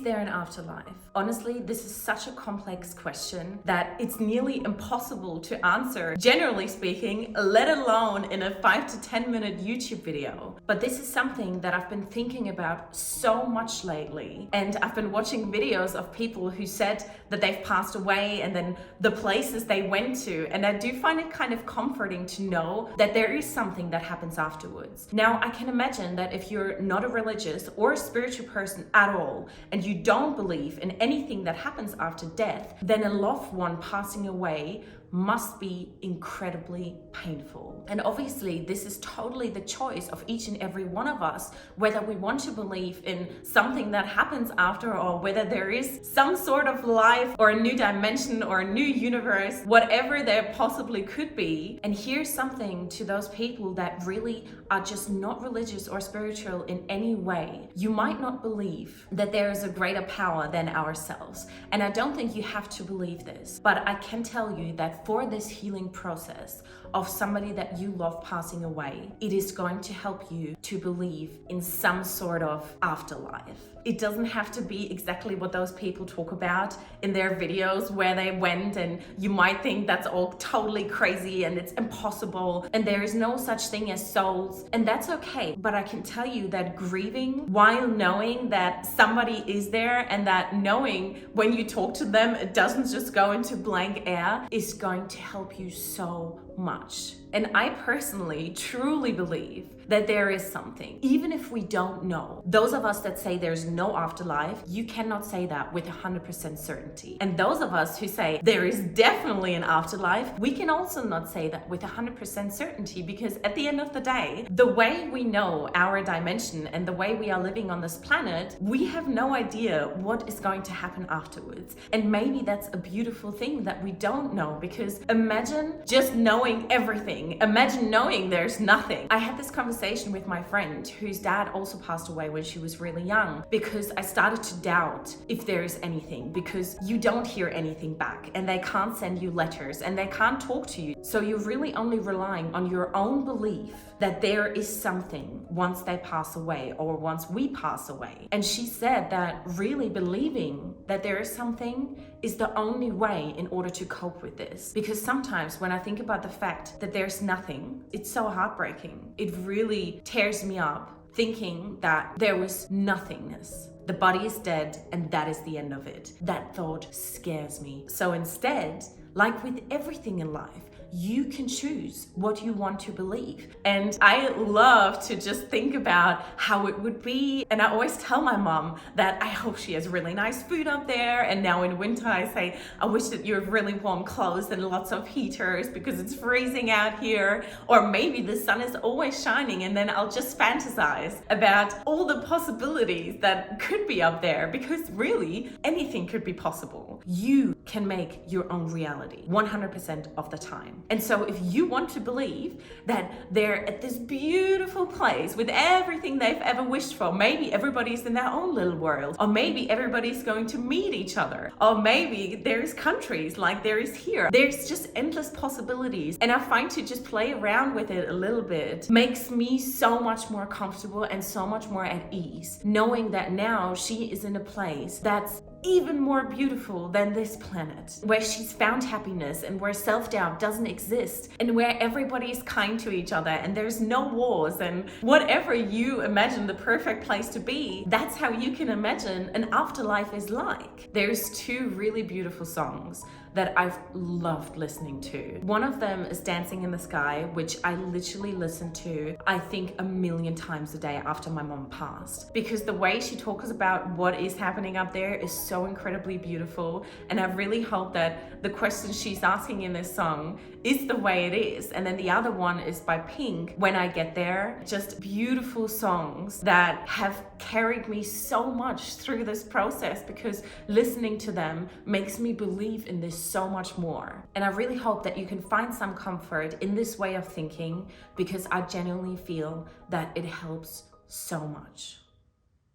there an afterlife? Honestly, this is such a complex question that it's nearly impossible to answer, generally speaking, let alone in a 5 to 10 minute YouTube video. But this is something that I've been thinking about so much lately. And I've been watching videos of people who said that they've passed away and then the places they went to. And I do find it kind of comforting to know that there is something that happens afterwards. Now, I can imagine that if you're not a religious or a spiritual person at all, and you don't believe in anything that happens after death, then a loved one passing away must be incredibly painful. And obviously, this is totally the choice of each and every one of us, whether we want to believe in something that happens after, or whether there is some sort of life or a new dimension or a new universe, whatever there possibly could be. And here's something to those people that really are just not religious or spiritual in any way. You might not believe that there is a greater power than ourselves. And I don't think you have to believe this, but I can tell you that for this healing process of somebody that you love passing away, it is going to help you to believe in some sort of afterlife. It doesn't have to be exactly what those people talk about in their videos where they went, and you might think that's all totally crazy and it's impossible and there is no such thing as souls, and that's okay. But I can tell you that grieving while knowing that somebody is there, and that knowing when you talk to them it doesn't just go into blank air, is going to help you so much. And I personally truly believe that there is something, even if we don't know. Those of us that say there's no afterlife, you cannot say that with 100% certainty. And those of us who say there is definitely an afterlife, we can also not say that with 100% certainty, because at the end of the day, the way we know our dimension and the way we are living on this planet, we have no idea what is going to happen afterwards. And maybe that's a beautiful thing that we don't know, because imagine just knowing everything. Imagine knowing there's nothing. I had this conversation with my friend whose dad also passed away when she was really young, because I started to doubt if there is anything, because you don't hear anything back and they can't send you letters and they can't talk to you. So you're really only relying on your own belief that there is something once they pass away or once we pass away. And she said that really believing that there is something is the only way in order to cope with this. Because sometimes when I think about the fact that there's nothing, it's so heartbreaking. It really tears me up thinking that there was nothingness. The body is dead and that is the end of it. That thought scares me. So instead, like with everything in life, you can choose what you want to believe. And I love to just think about how it would be. And I always tell my mom that I hope she has really nice food up there. And now in winter, I say, I wish that you have really warm clothes and lots of heaters because it's freezing out here. Or maybe the sun is always shining, and then I'll just fantasize about all the possibilities that could be up there, because really anything could be possible. You can make your own reality 100% of the time. And so if you want to believe that they're at this beautiful place with everything they've ever wished for, maybe everybody's in their own little world, or maybe everybody's going to meet each other, or maybe there's countries like there is here. There's just endless possibilities. And I find to just play around with it a little bit makes me so much more comfortable and so much more at ease, knowing that now she is in a place that's even more beautiful than this planet, where she's found happiness and where self-doubt doesn't exist, and where everybody is kind to each other and there's no wars, and whatever you imagine the perfect place to be, that's how you can imagine an afterlife is like. There's two really beautiful songs that I've loved listening to. One of them is Dancing in the Sky, which I literally listen to, I think, 1,000,000 times a day after my mom passed, because the way she talks about what is happening up there is so incredibly beautiful. And I really hope that the question she's asking in this song is the way it is. And then the other one is by Pink, When I Get There. Just beautiful songs that have carried me so much through this process, because listening to them makes me believe in this so much more. And I really hope that you can find some comfort in this way of thinking, because I genuinely feel that it helps so much.